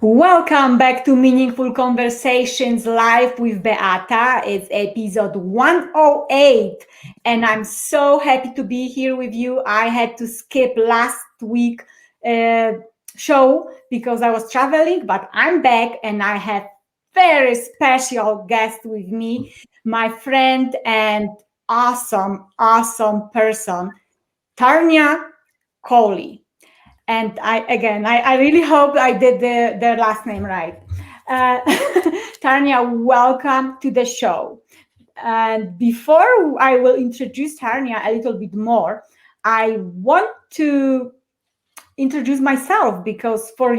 Welcome back to Meaningful Conversations Live with Beata. It's episode 108, and I'm so happy to be here with you. I had to skip last week show because I was traveling, but I'm back and I have very special guest with me, my friend and awesome person, Tarnya Coley. And I really hope I did their last name right. Tarnya, welcome to the show. And before I will introduce Tarnya a little bit more, I want to introduce myself because for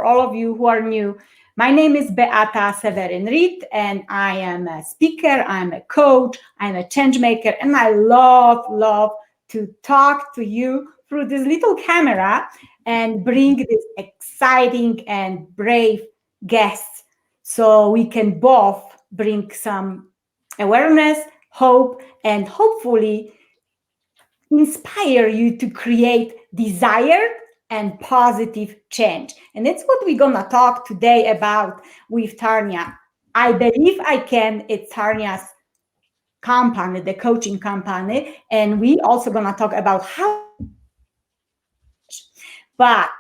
all of you who are new, my name is Beata Seweryn-Reid, and I am a speaker, I'm a coach, I'm a change maker, and I love to talk to you through this little camera and bring this exciting and brave guests so we can both bring some awareness, hope, and hopefully inspire you to create desired and positive change. And that's what we're gonna talk today about with Tarnya. I believe I can. It's Tarnya's company, the coaching company, and we also gonna talk about how. But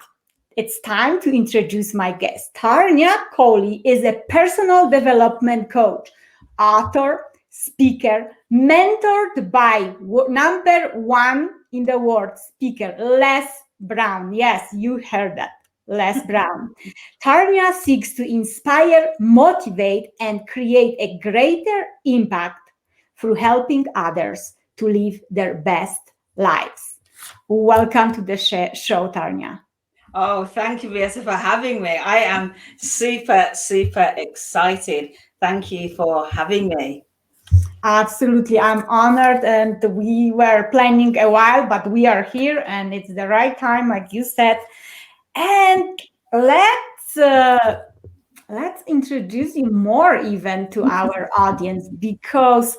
it's time to introduce my guest. Tarnya Coley is a personal development coach, author, speaker, mentored by number one in the world speaker, Les Brown. Yes, you heard that. Les Brown. Tarnya seeks to inspire, motivate, and create a greater impact through helping others to live their best lives. Welcome to the show, Tarnya. Oh, thank you, Beata, for having me. I am super excited. Thank you for having me. Absolutely. I'm honored, and we were planning a while, but we are here and it's the right time, like you said. And let's introduce you more even to our audience because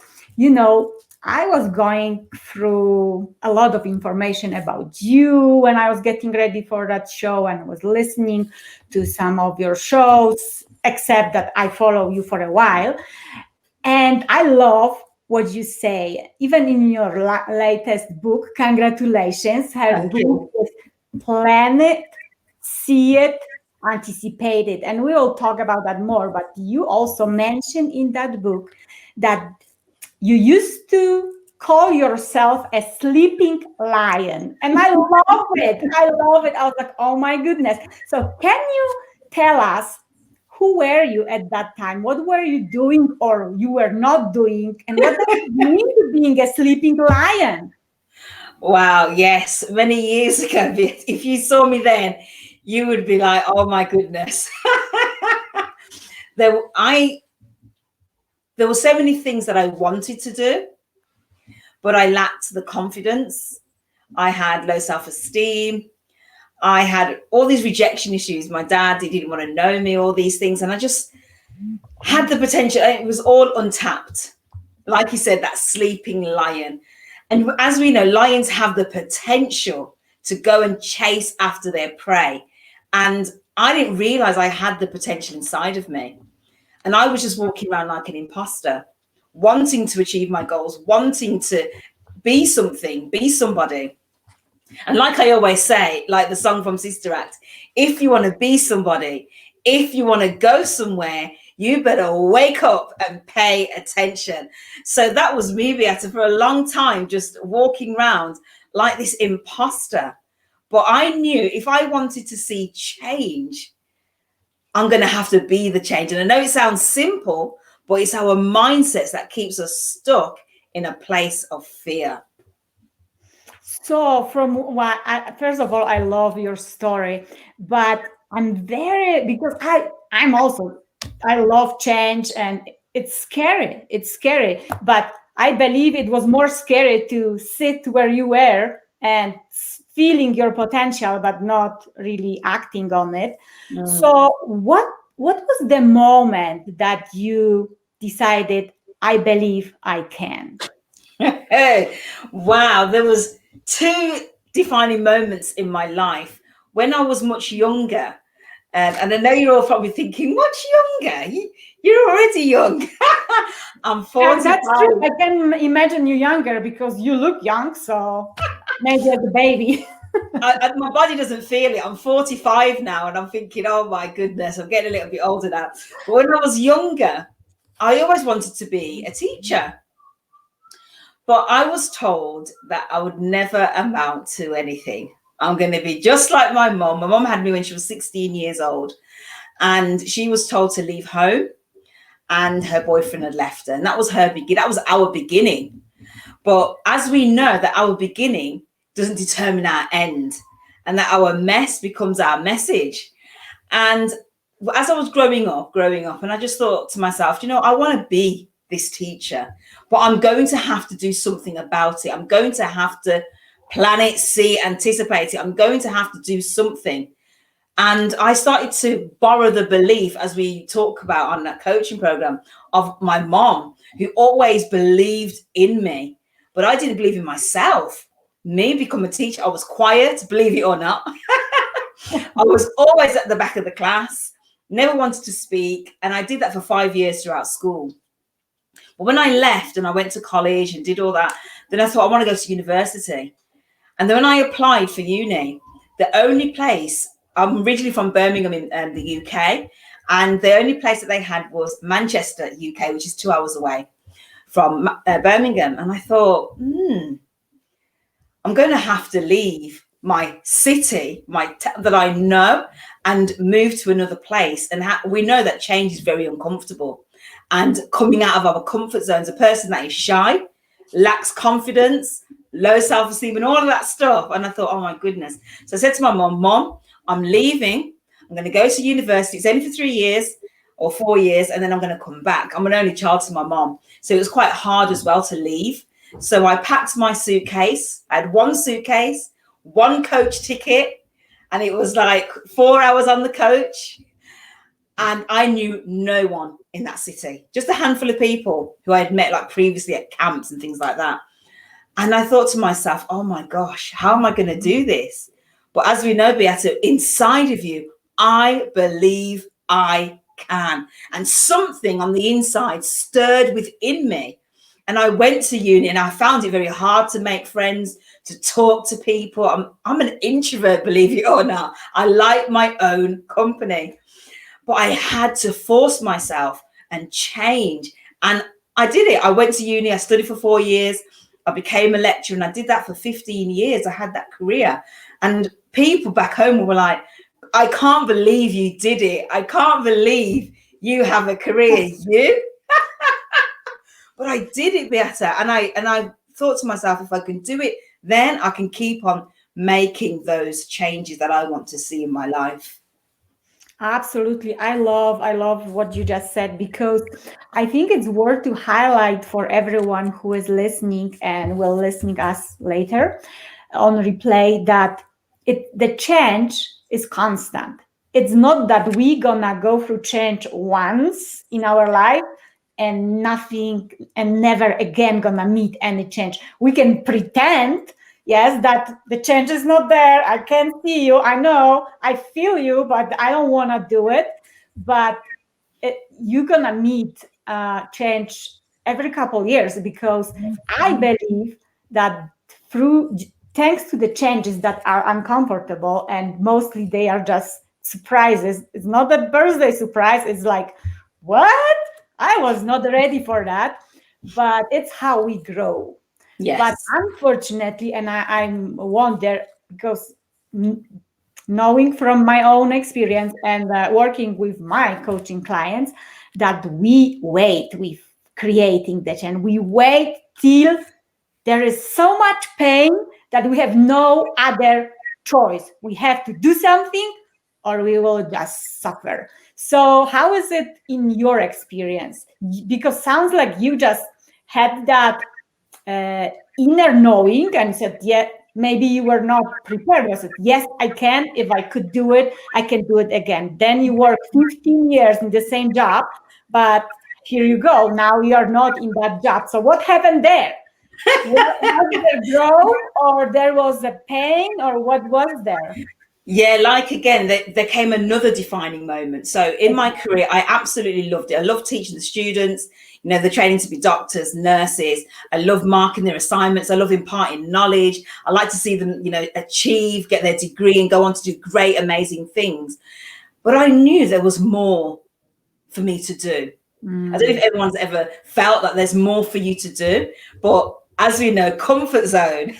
I was going through a lot of information about you when I was getting ready for that show and was listening to some of your shows, except that I follow you for a while. And I love what you say, even in your latest book. Congratulations. Her book is Plan It, See It, Anticipate It. And we will talk about that more. But you also mentioned in that book that you used to call yourself a sleeping lion. And I love it. I love it. I was like, oh my goodness. So can you tell us who were you at that time? What were you doing or you were not doing? And what does it mean to being a sleeping lion? Wow, yes, many years ago. If you saw me then, you would be like, oh my goodness. there were so many things that I wanted to do, but I lacked the confidence. I had low self-esteem. I had all these rejection issues. My dad, he didn't want to know me, all these things. And I just had the potential. It was all untapped. Like you said, that sleeping lion. And as we know, lions have the potential to go and chase after their prey. And I didn't realize I had the potential inside of me. And I was just walking around like an imposter, wanting to achieve my goals, wanting to be something, be somebody. And like I always say, like the song from Sister Act, if you want to be somebody, if you want to go somewhere, you better wake up and pay attention. So that was me, Beata, for a long time, just walking around like this imposter. But I knew if I wanted to see change, I'm going to have to be the change. And I know it sounds simple, but it's our mindsets that keeps us stuck in a place of fear. So, first of all, I love your story, but because I love change and it's scary. It's scary, but I believe it was more scary to sit where you were and feeling your potential, but not really acting on it. So, what was the moment that you decided, I believe I can? Wow, there was two defining moments in my life when I was much younger. And I know you're all probably thinking, what's younger? You're already young. I'm 45. That's true. I can imagine you younger because you look young, so maybe as a baby. My body doesn't feel it. I'm 45 now, and I'm thinking, oh my goodness, I'm getting a little bit older now. But when I was younger, I always wanted to be a teacher. But I was told that I would never amount to anything. I'm going to be just like my mom. My mom had me when she was 16 years old, and she was told to leave home, and her boyfriend had left her. And that was that was our beginning. But as we know that our beginning doesn't determine our end, and that our mess becomes our message. And as I was growing up, and I just thought to myself, I want to be this teacher, but I'm going to have to do something about it. I'm going to have to plan it, see, anticipate it. I'm going to have to do something. And I started to borrow the belief, as we talk about on that coaching program, of my mom, who always believed in me, but I didn't believe in myself. Me become a teacher, I was quiet, believe it or not. I was always at the back of the class, never wanted to speak. And I did that for 5 years throughout school. But when I left and I went to college and did all that, then I thought I want to go to university. And then when I applied for uni, the only place, I'm originally from Birmingham in the UK, and the only place that they had was Manchester, UK, which is 2 hours away from Birmingham. And I thought, I'm going to have to leave my city, that I know, and move to another place. And we know that change is very uncomfortable. And coming out of our comfort zones, a person that is shy, lacks confidence, low self-esteem, and all of that stuff. And I thought, oh my goodness. So I said to my mom, I'm leaving. I'm going to go to university. It's only for 3 years or 4 years, and then I'm going to come back. I'm an only child to my mom. So it was quite hard as well to leave. So I packed my suitcase. I had one suitcase, one coach ticket, and it was like 4 hours on the coach. And I knew no one in that city, just a handful of people who I had met like previously at camps and things like that. And I thought to myself, oh my gosh, how am I going to do this? But as we know, Beata, inside of you, I believe I can. And something on the inside stirred within me. And I went to uni and I found it very hard to make friends, to talk to people. I'm an introvert, believe it or not. I like my own company. But I had to force myself and change. And I did it. I went to uni. I studied for 4 years. I became a lecturer, and I did that for 15 years. I had that career. And people back home were like, I can't believe you did it. I can't believe you have a career. You? But I did it, Beata. And I thought to myself, if I can do it, then I can keep on making those changes that I want to see in my life. Absolutely. I love what you just said, because I think it's worth to highlight for everyone who is listening and will listening us later on replay that the change is constant. It's not that we gonna go through change once in our life and nothing and never again gonna meet any change. We can pretend, yes, that the change is not there. I can't see you. I know, I feel you, but I don't want to do it. But you're going to meet change every couple of years, because I believe that thanks to the changes that are uncomfortable, and mostly they are just surprises. It's not a birthday surprise. It's like, what? I was not ready for that. But it's how we grow. Yes. But unfortunately, and I wonder, because knowing from my own experience and working with my coaching clients, that we wait with creating the change. We wait till there is so much pain that we have no other choice. We have to do something or we will just suffer. So how is it in your experience? Because sounds like you just had that inner knowing and said, yeah, maybe you were not prepared. You said, yes, I can. If I could do it, I can do it again. Then you work 15 years in the same job, but here you go. Now you are not in that job. So what happened there? Was there growth, or there was a pain, or what was there? Yeah, like again, there came another defining moment. So in my career, I absolutely loved it. I love teaching the students, the training to be doctors, nurses. I love marking their assignments. I love imparting knowledge. I like to see them, achieve, get their degree and go on to do great, amazing things. But I knew there was more for me to do. I don't know if everyone's ever felt that there's more for you to do, but as we know, comfort zone.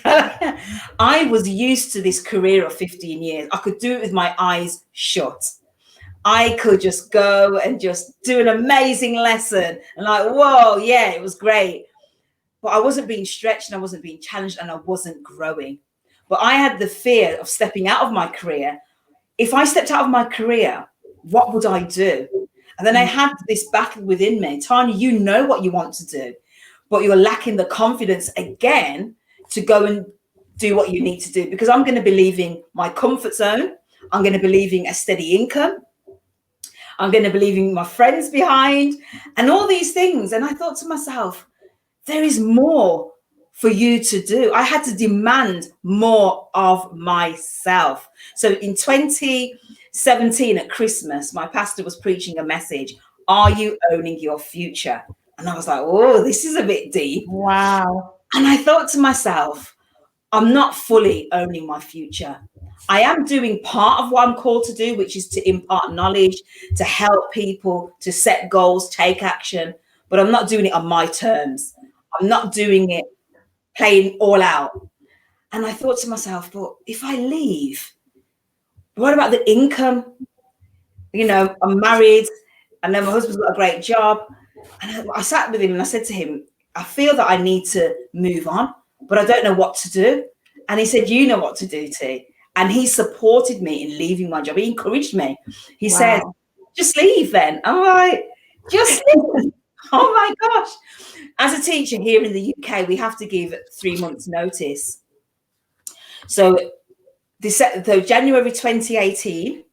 I was used to this career of 15 years. I could do it with my eyes shut. I could just go and just do an amazing lesson and like, whoa, yeah, it was great. But I wasn't being stretched and I wasn't being challenged and I wasn't growing. But I had the fear of stepping out of my career. If I stepped out of my career, what would I do? And then I had this battle within me. Tarnya, you know what you want to do, but you're lacking the confidence again to go and do what you need to do, because I'm going to be leaving my comfort zone. I'm going to be leaving a steady income. I'm going to be leaving my friends behind and all these things. And I thought to myself, there is more for you to do. I had to demand more of myself. So in 2017 at Christmas, my pastor was preaching a message, are you owning your future? And I was like, oh, this is a bit deep. Wow. And I thought to myself, I'm not fully owning my future. I am doing part of what I'm called to do, which is to impart knowledge, to help people, to set goals, take action, but I'm not doing it on my terms. I'm not doing it playing all out. And I thought to myself, but if I leave, what about the income? I'm married and then my husband's got a great job. And I sat with him and I said to him, I feel that I need to move on, but I don't know what to do. And he said, you know what to do, T. And he supported me in leaving my job. He encouraged me. He said, just leave then. I'm like, just leave. Oh my gosh. As a teacher here in the UK, we have to give 3 months notice. So January 2018,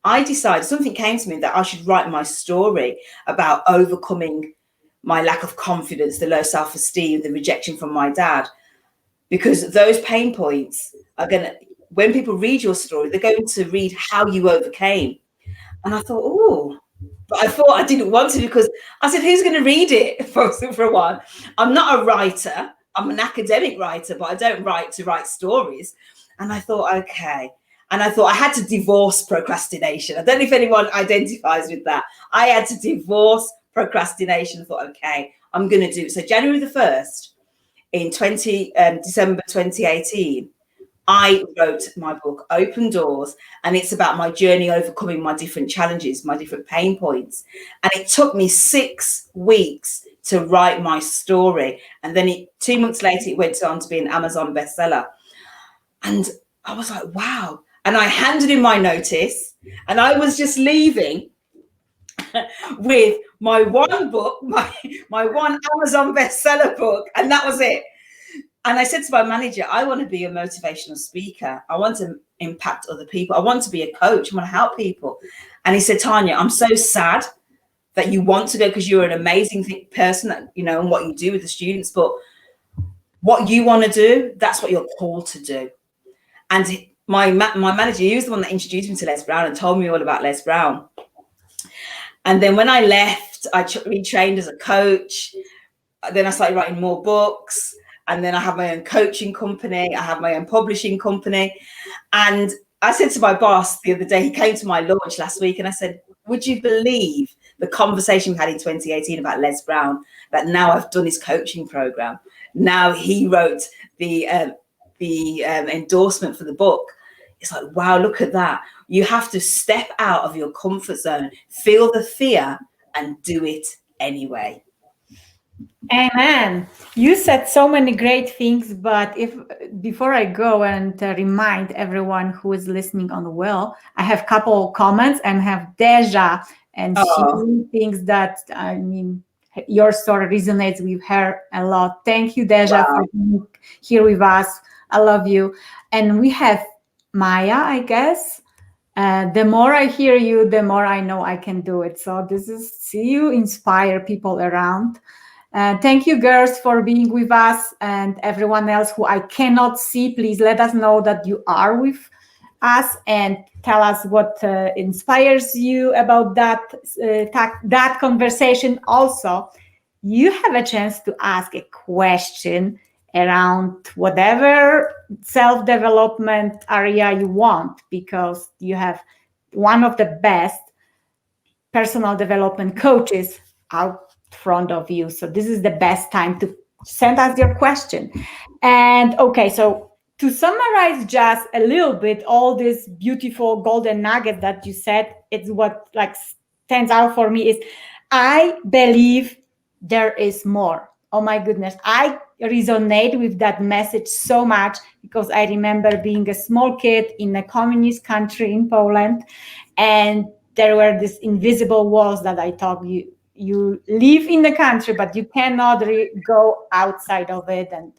I decided, something came to me that I should write my story about overcoming my lack of confidence, the low self-esteem, the rejection from my dad, because those pain points are going to, when people read your story, they're going to read how you overcame. And I thought, oh, but I thought I didn't want to, because I said, who's going to read it for a while? I'm not a writer. I'm an academic writer, but I don't write to write stories. And I thought, okay. And I thought I had to divorce procrastination. I don't know if anyone identifies with that. I had to divorce procrastination. I thought, okay, I'm going to do it. So January the 1st in December 2018, I wrote my book, Open Doors, and it's about my journey overcoming my different challenges, my different pain points. And it took me 6 weeks to write my story. And then 2 months later, it went on to be an Amazon bestseller. And I was like, wow. And I handed in my notice and I was just leaving with my one book, my one Amazon bestseller book. And that was it. And I said to my manager, I want to be a motivational speaker. I want to impact other people. I want to be a coach. I want to help people. And he said, Tarnya, I'm so sad that you want to go, because you're an amazing person, that, and what you do with the students. But what you want to do, that's what you're called to do. And my manager, he was the one that introduced me to Les Brown and told me all about Les Brown. And then when I left, I retrained as a coach. Then I started writing more books. And then I have my own coaching company. I have my own publishing company. And I said to my boss the other day, he came to my launch last week, and I said, would you believe the conversation we had in 2018 about Les Brown, that now I've done his coaching program. Now he wrote the endorsement for the book. It's like, wow, look at that. You have to step out of your comfort zone, feel the fear, and do it anyway. Amen. You said so many great things, but before I go and remind everyone who is listening on the well, I have a couple of comments and have Deja, and she thinks that, your story resonates with her a lot. Thank you, Deja, for being here with us. I love you. And we have Maya, I guess. The more I hear you, the more I know I can do it. So this is, see you inspire people around. Thank you, girls, for being with us, and everyone else who I cannot see. Please let us know that you are with us and tell us what inspires you about that conversation. Also, you have a chance to ask a question around whatever self-development area you want, because you have one of the best personal development coaches out front of you. So this is the best time to send us your question. And okay, so to summarize just a little bit, all this beautiful golden nugget that you said, it's what like stands out for me is I believe there is more. Oh my goodness, I resonate with that message so much, because I remember being a small kid in a communist country in Poland, and there were these invisible walls that I thought you live in the country, but you cannot go outside of it. And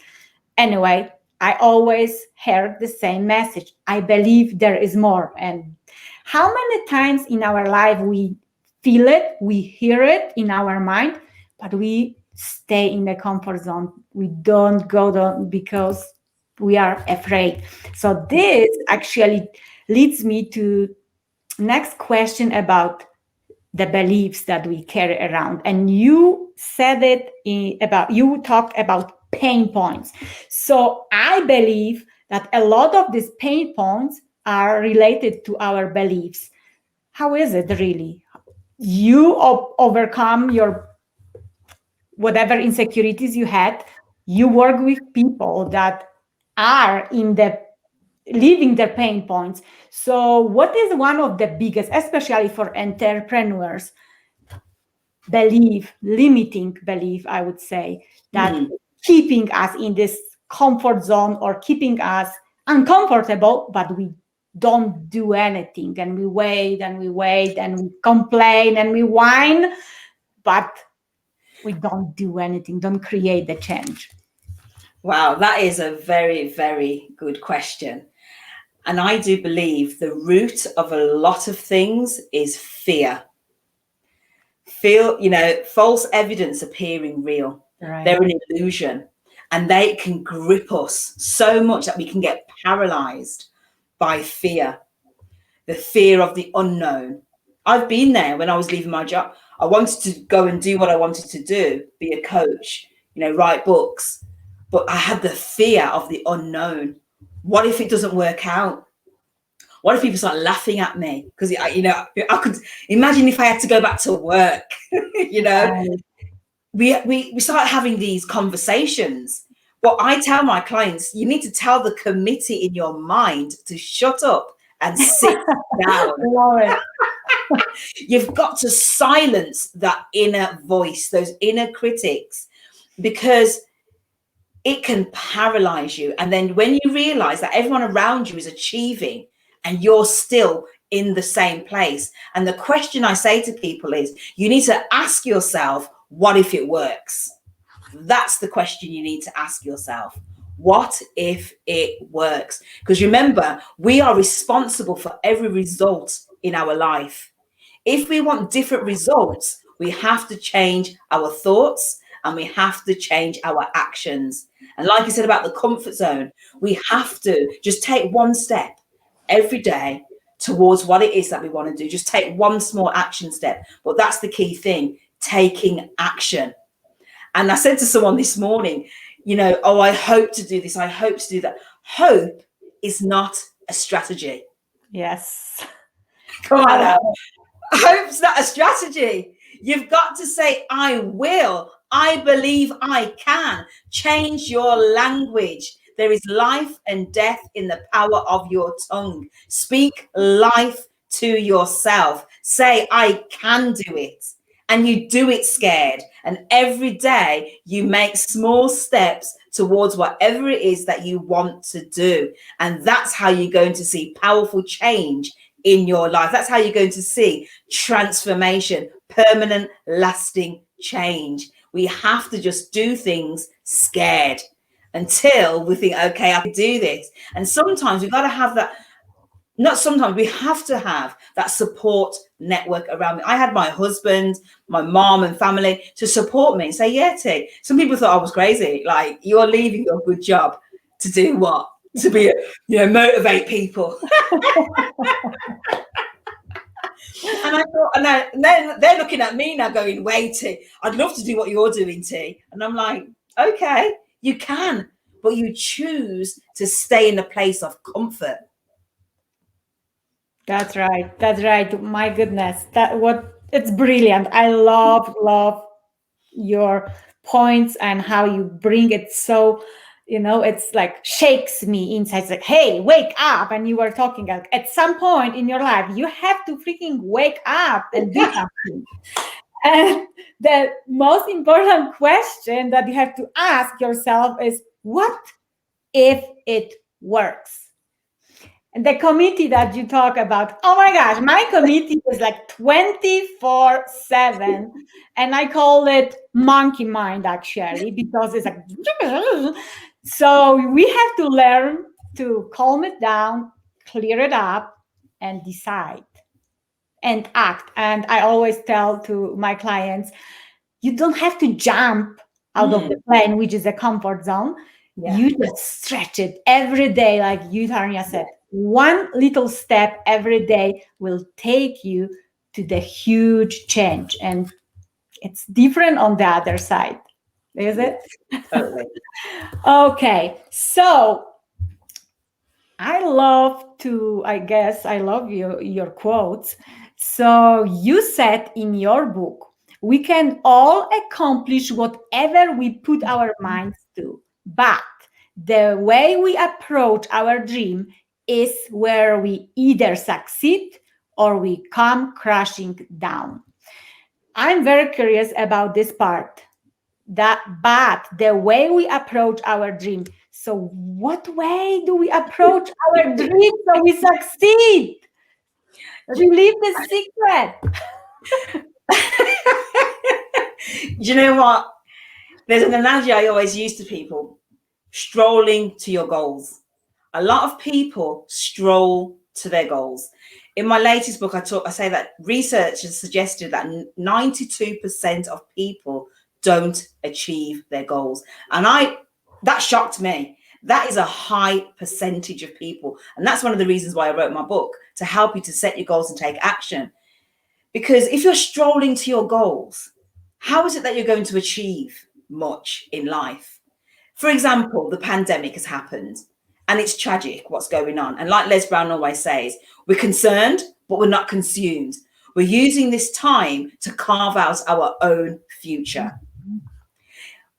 anyway, I always heard the same message. I believe there is more. And how many times in our life we feel it, we hear it in our mind, but we stay in the comfort zone. We don't go down because we are afraid. So this actually leads me to next question about the beliefs that we carry around. And you said it you talked about pain points. So I believe that a lot of these pain points are related to our beliefs. How is it really? You overcome your whatever insecurities you had. You work with people that are in the living their pain points. So what is one of the biggest, especially for entrepreneurs, limiting belief, I would say, that keeping us in this comfort zone or keeping us uncomfortable, but we don't do anything, and we wait and we wait and we complain and we whine, but we don't do anything, don't create the change? Wow, that is a very, very good question. And I do believe the root of a lot of things is fear. False evidence appearing real. Right. They're an illusion, and they can grip us so much that we can get paralyzed by fear. The fear of the unknown. I've been there when I was leaving my job. I wanted to go and do what I wanted to do, be a coach, write books. But I had the fear of the unknown. What if it doesn't work out? What if people start laughing at me? Because, I could imagine if I had to go back to work, we start having these conversations. What I tell my clients, you need to tell the committee in your mind to shut up and sit down. Love it. You've got to silence that inner voice, those inner critics, because it can paralyze you. And then when you realize that everyone around you is achieving and you're still in the same place. And the question I say to people is, you need to ask yourself, what if it works? That's the question you need to ask yourself. What if it works? Because remember, we are responsible for every result in our life. If we want different results, we have to change our thoughts and we have to change our actions. And like I said about the comfort zone, we have to just take one step every day towards what it is that we want to do. Just take one small action step. But that's the key thing, taking action. And I said to someone this morning, I hope to do this. I hope to do that. Hope is not a strategy. Yes. Come on now. Hope's not a strategy. You've got to say, I will. I believe I can. Change your language. There is life and death in the power of your tongue. Speak life to yourself. Say, I can do it. And you do it scared. And every day you make small steps towards whatever it is that you want to do. And that's how you're going to see powerful change in your life. That's how you're going to see transformation, permanent, lasting change. We have to just do things scared until we think, okay, I can do this. And sometimes we've got to have that. Not sometimes, we have to have that support network around me. I had my husband, my mom and family to support me and say, yeah, T. Some people thought I was crazy. Like, you're leaving your good job to do what? to be, motivate people. And I thought, and then they're looking at me now going, wait, I'd love to do what you're doing, T. And I'm like, okay, you can, but you choose to stay in a place of comfort. That's right. That's right. My goodness. It's brilliant. I love your points and how you bring it so, it's like shakes me inside. It's like, hey, wake up. And you were talking at some point in your life, you have to freaking wake up and do something. And the most important question that you have to ask yourself is, what if it works? And the committee that you talk about, oh my gosh, my committee is like 24/7. And I call it monkey mind, actually, because it's like, so we have to learn to calm it down, clear it up, and decide and act. And I always tell to my clients, you don't have to jump out of the plane, which is a comfort zone. Yeah. You just stretch it every day, like you, Tarnya, said. One little step every day will take you to the huge change. And it's different on the other side. Is it? Totally. Okay. So I love your quotes. So you said in your book, we can all accomplish whatever we put our minds to, but the way we approach our dream is where we either succeed or we come crashing down. I'm very curious about this part. But the way we approach our dream. So what way do we approach our dream so we succeed? Relive the secret. Do you know what? There's an analogy I always use to people: strolling to your goals. A lot of people stroll to their goals. In my latest book, I say that research has suggested that 92% of people don't achieve their goals. And that shocked me. That is a high percentage of people. And that's one of the reasons why I wrote my book, to help you to set your goals and take action. Because if you're strolling to your goals, how is it that you're going to achieve much in life? For example, the pandemic has happened and it's tragic what's going on. And like Les Brown always says, we're concerned, but we're not consumed. We're using this time to carve out our own future.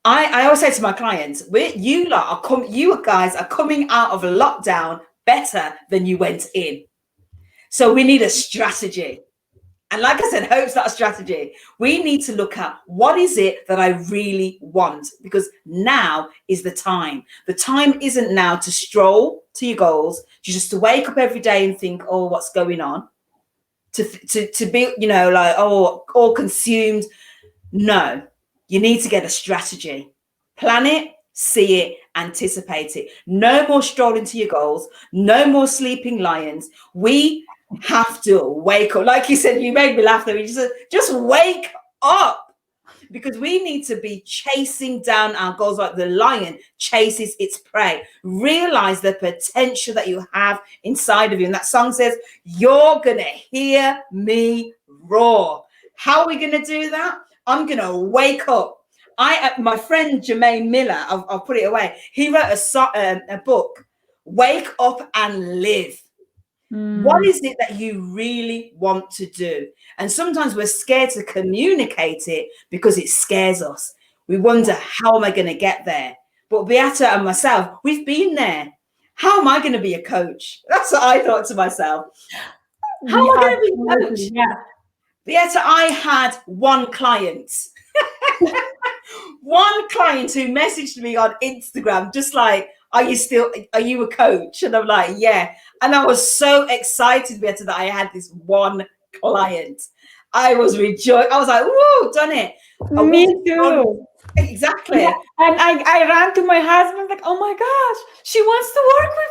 I always say to my clients, you guys are coming out of lockdown better than you went in. So we need a strategy. And like I said, hope's not a strategy. We need to look at, what is it that I really want? Because now is the time. The time isn't now to stroll to your goals, just to wake up every day and think, oh, what's going on? To be, like, oh, all consumed. No, you need to get a strategy. Plan it, see it, anticipate it. No more strolling to your goals. No more sleeping lions. We have to wake up. Like you said, you made me laugh. Just wake up, because we need to be chasing down our goals like the lion chases its prey. Realize the potential that you have inside of you. And that song says, you're going to hear me roar. How are we going to do that? I'm going to wake up. My friend Jermaine Miller, I'll put it away. He wrote a book, Wake Up and Live. What is it that you really want to do? And sometimes we're scared to communicate it because it scares us. We wonder, how am I going to get there? But Beata and myself, we've been there. How am I going to be a coach? That's what I thought to myself. How am I going to be a coach? Yeah. Beata, I had one client. One client who messaged me on Instagram, just like, are you a coach? And I'm like, yeah. And I was so excited, Beata, that I had this one client. I was rejoiced. I was like, woo, done it. Me too. Exactly. Yeah. And I ran to my husband like, oh my gosh, she wants to work with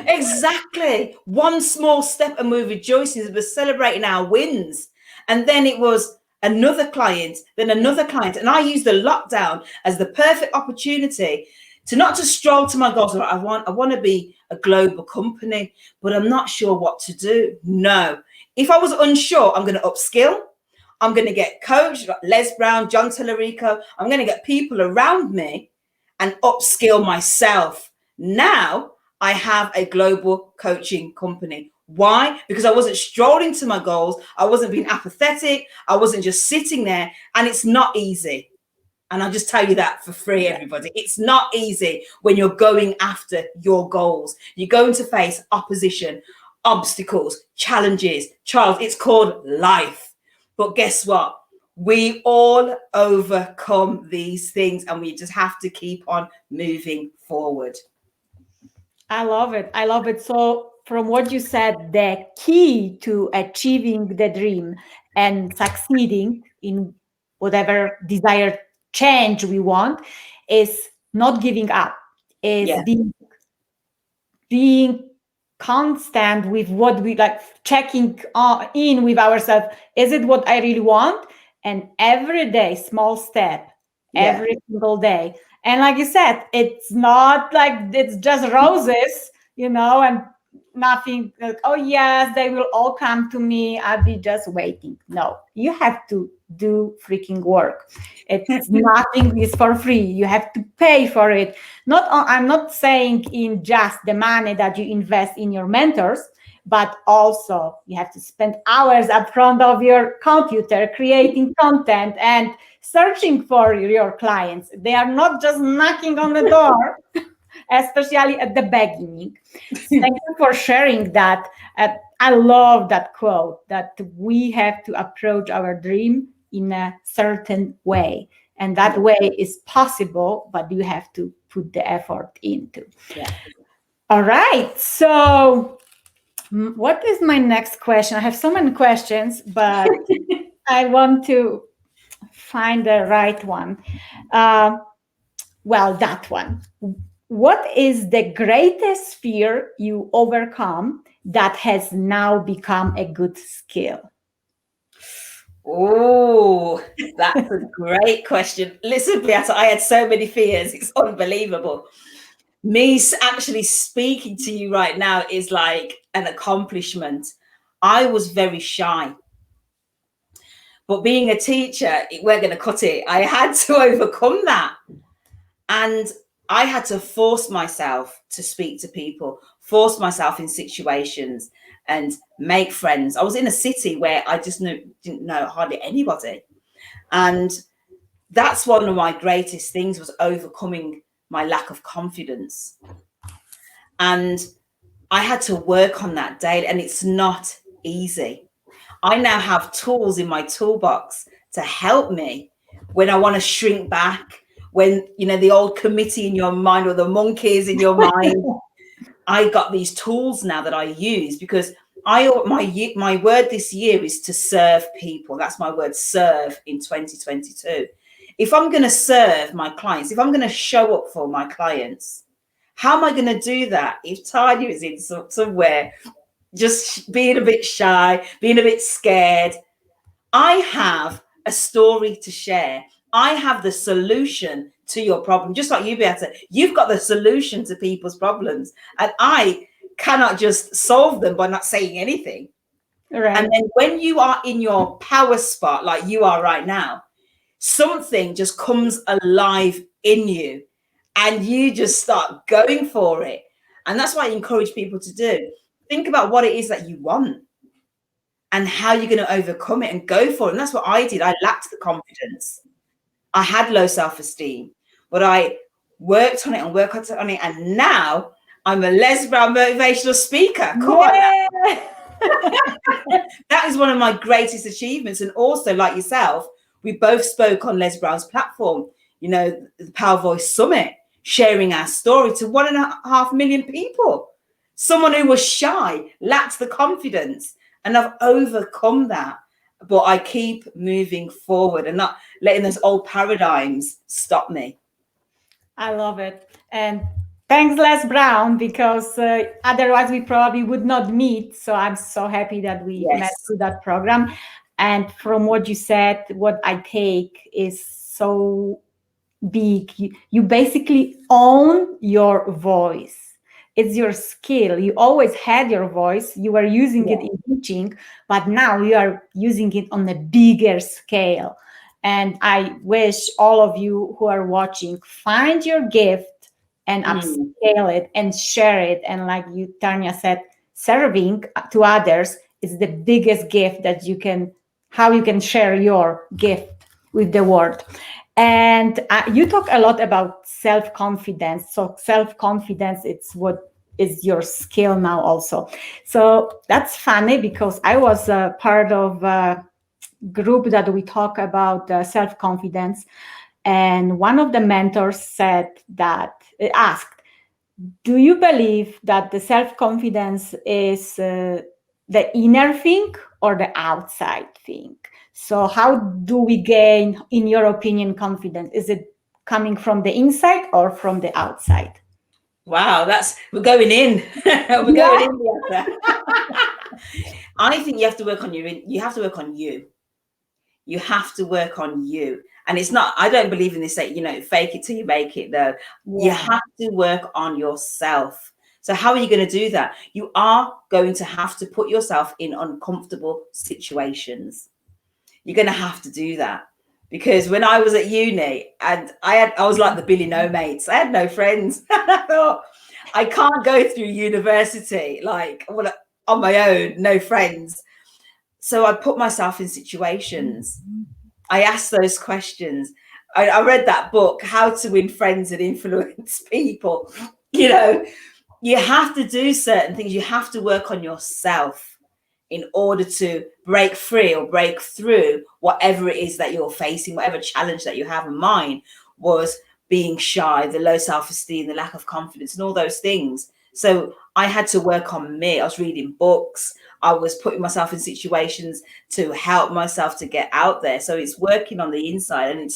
me. Exactly. One small step and we're rejoicing. We're celebrating our wins. And then it was another client, then another client. And I used the lockdown as the perfect opportunity not to stroll to my goals. I want to be a global company, but I'm not sure what to do. No, if I was unsure, I'm going to upskill. I'm going to get coached, like Les Brown, John Tallarico. I'm going to get people around me and upskill myself. Now I have a global coaching company. Why? Because I wasn't strolling to my goals. I wasn't being apathetic. I wasn't just sitting there. And it's not easy. And I'll just tell you that for free, everybody. It's not easy when you're going after your goals. You're going to face opposition, obstacles, challenges, trials. It's called life. But guess what? We all overcome these things, and we just have to keep on moving forward. I love it. I love it. So from what you said, the key to achieving the dream and succeeding in whatever desired change we want is not giving up, is being constant with what we like, checking in with ourselves. Is it what I really want? And every day, small step, every single day. And like you said, it's not like it's just roses, and nothing like, oh yes, they will all come to me, I'll be just waiting. No, you have to do freaking work. It's nothing is for free. You have to pay for it. I'm not saying in just the money that you invest in your mentors, but also you have to spend hours up front of your computer creating content and searching for your clients. They are not just knocking on the door, especially at the beginning. Thank you for sharing that. I love that quote, that we have to approach our dream in a certain way. And that way is possible, but you have to put the effort into. Yeah. All right. So what is my next question? I have so many questions, but I want to find the right one. Well, that one. What is the greatest fear you overcome that has now become a good skill? Oh, that's a great question. Listen, Beata, I had so many fears. It's unbelievable. Me actually speaking to you right now is like an accomplishment. I was very shy. But being a teacher, we're going to cut it. I had to overcome that. And I had to force myself to speak to people, force myself in situations and make friends. I was in a city where I just didn't know hardly anybody. And that's one of my greatest things, was overcoming my lack of confidence. And I had to work on that daily, and it's not easy. I now have tools in my toolbox to help me when I want to shrink back, when, the old committee in your mind or the monkeys in your mind. I got these tools now that I use, because my word this year is to serve people. That's my word, serve, in 2022. If I'm going to serve my clients, if I'm going to show up for my clients, how am I going to do that if Tarnya is in somewhere just being a bit shy, being a bit scared? I have a story to share. I have the solution to your problem. Just like you, Beata, you've got the solution to people's problems. And I cannot just solve them by not saying anything. Right. And then when you are in your power spot, like you are right now, something just comes alive in you and you just start going for it. And that's what I encourage people to do. Think about what it is that you want and how you're going to overcome it and go for it. And that's what I did. I lacked the confidence. I had low self-esteem, but I worked on it and worked on it. And now I'm a Les Brown motivational speaker. Come on. That is one of my greatest achievements. And also, like yourself, we both spoke on Les Brown's platform, the Power Voice Summit, sharing our story to 1.5 million people. Someone who was shy, lacked the confidence, and I've overcome that. But I keep moving forward and not letting those old paradigms stop me. I love it. And thanks, Les Brown, because otherwise we probably would not meet. So I'm so happy that we met through that program. And from what you said, what I take is so big. You basically own your voice. It's your skill. You always had your voice. You were using it in teaching, but now you are using it on a bigger scale. And I wish all of you who are watching, find your gift and upscale it and share it. And like you, Tarnya said, serving to others is the biggest gift that you can, how you can share your gift with the world. And you talk a lot about self-confidence. So self-confidence, it's what is your skill now also. So that's funny because I was a part of a group that we talk about self-confidence. And one of the mentors said that, asked, do you believe that the self-confidence is the inner thing or the outside thing? So how do we gain, in your opinion, confidence? Is it coming from the inside or from the outside? Wow, we're going in. We're going in, Beata. I think you have to work on you have to work on you. You have to work on you. And it's not, I don't believe in this, that, fake it till you make it, though. You have to work on yourself. So how are you going to do that? You are going to have to put yourself in uncomfortable situations. You're going to have to do that. Because when I was at uni, and I was like the Billy No Mates. I had no friends. I thought, I can't go through university on my own, no friends. So I put myself in situations. I asked those questions. I read that book, How to Win Friends and Influence People. You have to do certain things. You have to work on yourself in order to break free or break through whatever it is that you're facing, whatever challenge that you have. And mine was being shy, the low self-esteem, the lack of confidence, and all those things. So I had to work on me. I was reading books. I was putting myself in situations to help myself to get out there. So it's working on the inside, and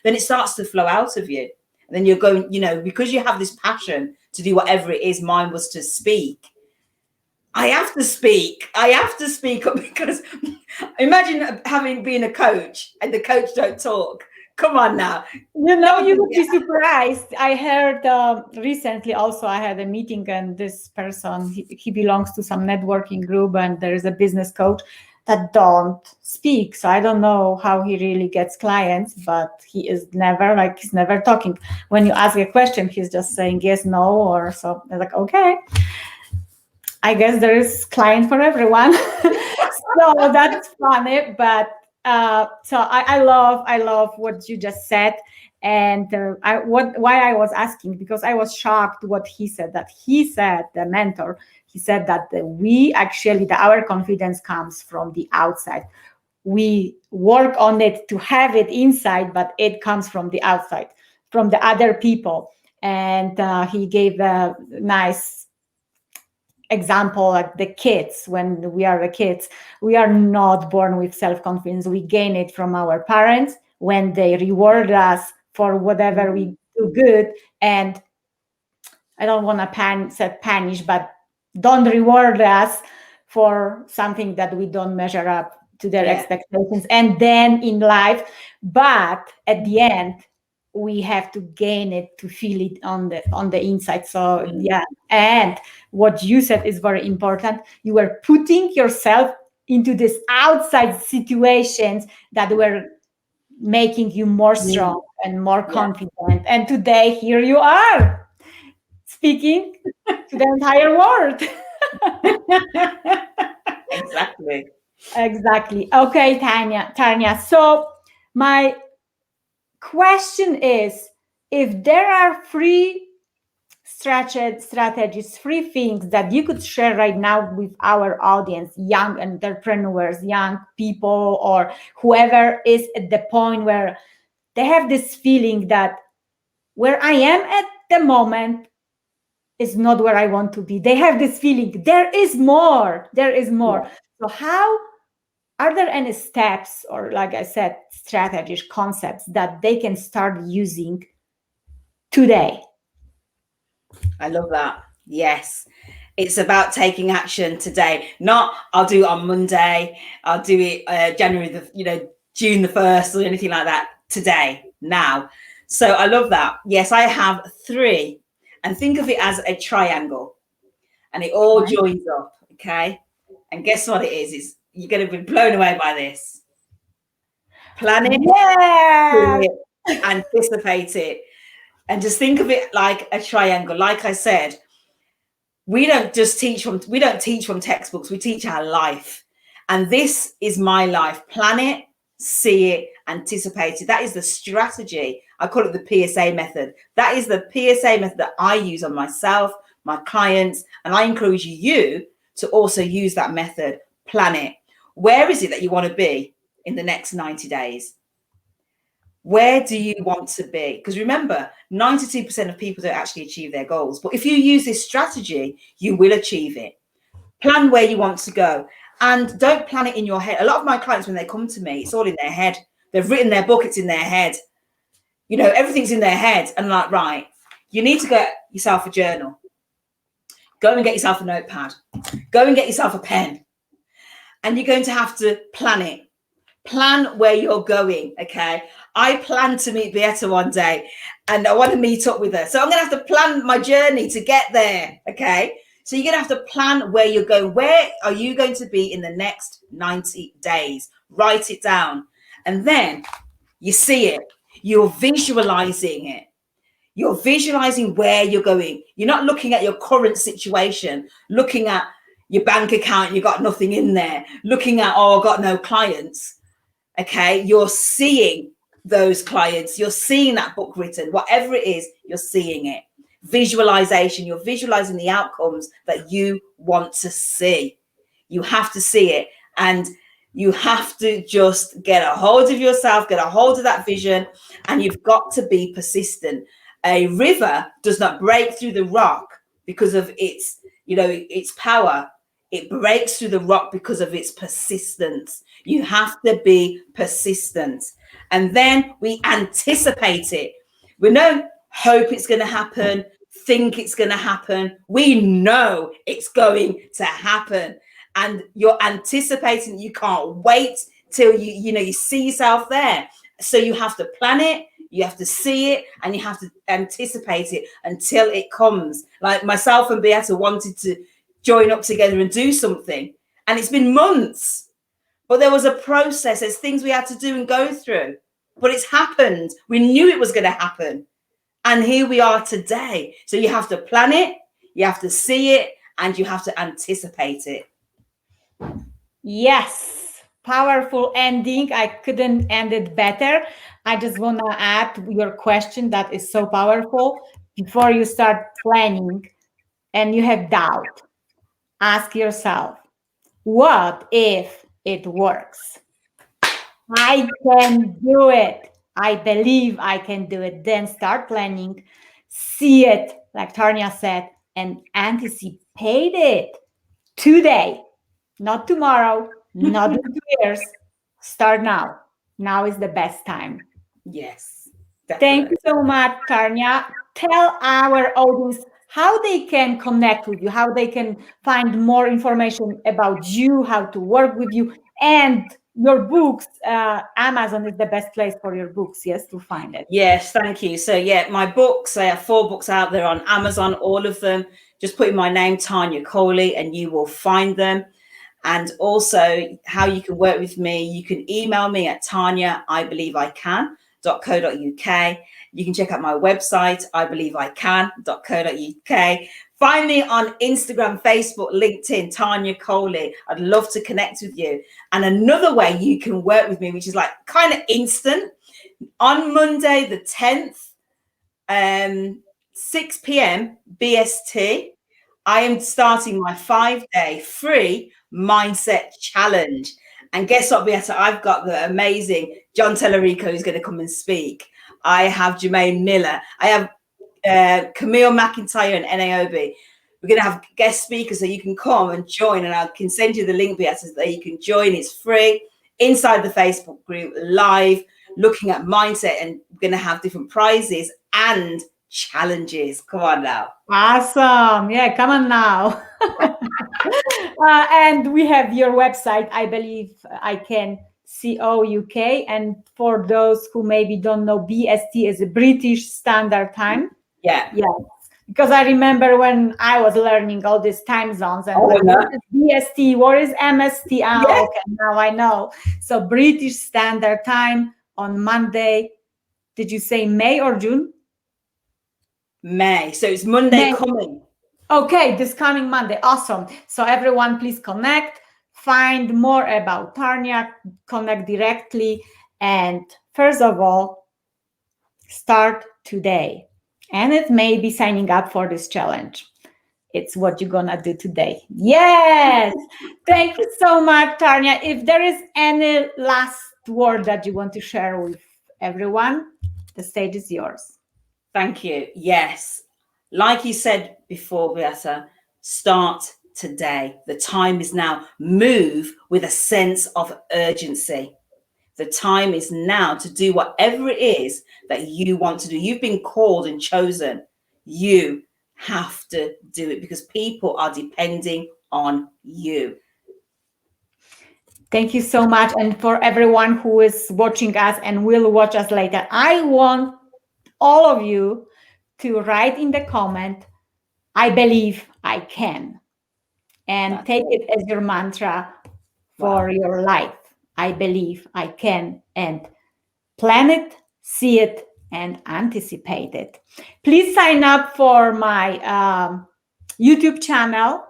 then it starts to flow out of you. And then you're going, because you have this passion to do whatever it is. Mine was to speak. I have to speak up, because imagine being a coach and the coach don't talk. Come on now. You would be surprised. I heard recently also, I had a meeting, and this person, he belongs to some networking group, and there is a business coach that don't speak. So I don't know how he really gets clients, but he's never talking. When you ask a question, he's just saying yes, no, or so. They're like, okay. I guess there is client for everyone. So that's funny. But so I love what you just said. And why I was asking, because I was shocked what he said, the mentor, he said that our confidence comes from the outside. We work on it to have it inside, but it comes from the outside, from the other people. And he gave a nice example, like the kids. When we are kids, we are not born with self-confidence. We gain it from our parents when they reward us for whatever we do good. And I don't want to punish, but don't reward us for something that we don't measure up to their expectations. And then in life, but at the end, we have to gain it to feel it on the inside. So and what you said is very important. You were putting yourself into these outside situations that were making you more strong and more confident. And today, here you are, speaking to the entire world. Exactly. Okay, Tarnya. So my question is, if there are three strategies, three things that you could share right now with our audience, young entrepreneurs, young people, or whoever is at the point where they have this feeling that where I am at the moment is not where I want to be. They have this feeling there is more. So how are there any steps, or like I said, strategies, concepts that they can start using today? I love that. Yes. It's about taking action today. Not I'll do it on Monday. I'll do it June the 1st or anything like that. Today, now. So I love that. Yes, I have 3. And think of it as a triangle. And it all joins up, okay? And guess what it is? You're going to be blown away by this. Plan it, Yeah. anticipate it, and just think of it like a triangle. Like I said, we don't teach from textbooks. We teach our life, and this is my life. Plan it, see it, anticipate it. That is the strategy. I call it the PSA method. That is the PSA method that I use on myself, my clients, and I encourage you to also use that method. Plan it. Where is it that you want to be in the next 90 days? Where do you want to be? Because remember, 92% of people don't actually achieve their goals. But if you use this strategy, you will achieve it. Plan where you want to go. And don't plan it in your head. A lot of my clients, when they come to me, it's all in their head. They've written their book, it's in their head. You know, everything's in their head. And like, right, you need to get yourself a journal. Go and get yourself a notepad. Go and get yourself a pen. And you're going to have to plan it. Plan where you're going, okay? I plan to meet Beata one day and I want to meet up with her. So I'm going to have to plan my journey to get there, okay? So you're going to have to plan where you're going. Where are you going to be in the next 90 days? Write it down. And then you see it. You're visualizing it. You're visualizing where you're going. You're not looking at your current situation, looking at your bank account, you got nothing in there, looking at, oh, I've got no clients. Okay, you're seeing those clients, you're seeing that book written, whatever it is, you're seeing it. Visualization, you're visualizing the outcomes that you want to see. You have to see it, and you have to just get a hold of yourself, get a hold of that vision, and you've got to be persistent. A river does not break through the rock because of its, its power. It breaks through the rock because of its persistence. You have to be persistent. And then we anticipate it. We don't hope it's going to happen, think it's going to happen. We know it's going to happen. And you're anticipating. You can't wait till you see yourself there. So you have to plan it, you have to see it, and you have to anticipate it until it comes. Like myself and Beata wanted to join up together and do something, and it's been months, but there was a process. There's things we had to do and go through, but it's happened. We knew it was going to happen, and here we are today. So you have to plan it, you have to see it, and you have to anticipate it. Yes, powerful ending. I couldn't end it better. I just want to add your question that is so powerful. Before you start planning and you have doubt, ask yourself, what if it works? I can do it. I believe I can do it. Then start planning, see it, like Tarnya said, and anticipate it today, not tomorrow, not in 2 years. Start now. Now is the best time. Yes. Definitely. Thank you so much, Tarnya. Tell our audience how they can connect with you, how they can find more information about you, how to work with you, and your books. Amazon is the best place for your books, yes, to find it. Yes, thank you. So yeah, my books, I have 4 books out there on Amazon, all of them. Just put in my name, Tarnya Coley, and you will find them. And also how you can work with me, you can email me at tanya.ibelieveIcan.co.uk. You can check out my website, ibelieveIcan.co.uk. Find me on Instagram, Facebook, LinkedIn, Tarnya Coley. I'd love to connect with you. And another way you can work with me, which is like kind of instant, on Monday the 10th, 6 p.m. BST, I am starting my 5-day free mindset challenge. And guess what, Beata? I've got the amazing John Tellerico who's going to come and speak. I have Jermaine Miller. I have Camille McIntyre and Naomi. We're going to have guest speakers so you can come and join, and I can send you the link, Beata, so that you can join. It's free inside the Facebook group, live, looking at mindset, and we're going to have different prizes and challenges. Come on now. Awesome. Yeah, come on now. And we have your website, I believe I can UK. And for those who maybe don't know, BST is a British Standard Time. Yeah. Because I remember when I was learning all these time zones and what is BST, what is MST? Okay, now I know. So British Standard Time on Monday. Did you say May or June? May. So it's Monday coming. Okay, this coming Monday. Awesome. So everyone, please connect, find more about Tarnya, connect directly. And first of all, start today. And it may be signing up for this challenge. It's what you're gonna do today. Yes. Thank you so much, Tarnya. If there is any last word that you want to share with everyone, the stage is yours. Thank you. Yes. Like you said before, Beata, start today. The time is now. Move with a sense of urgency. The time is now to do whatever it is that you want to do. You've been called and chosen. You have to do it because people are depending on you. Thank you so much. And for everyone who is watching us and will watch us later, I want all of you to write in the comment, I believe I can. And take it as your mantra for your life. I believe I can. And plan it, see it, and anticipate it. Please sign up for my YouTube channel.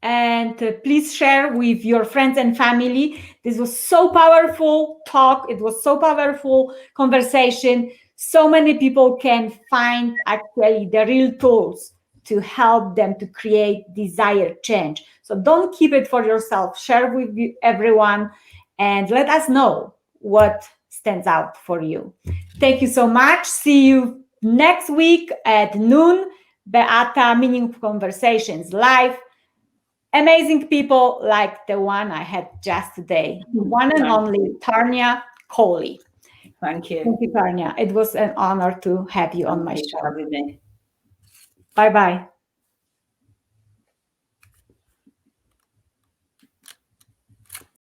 And please share with your friends and family. This was so powerful talk. It was so powerful conversation. So many people can find actually the real tools to help them to create desired change. So don't keep it for yourself. Share with everyone and let us know what stands out for you. Thank you so much. See you next week at noon. Beata Meaningful Conversations live. Amazing people like the one I had just today. One and only Tarnya Coley. Thank you. Thank you, Tarnya. It was an honor to have you on my show. Thank you for having me. Bye-bye.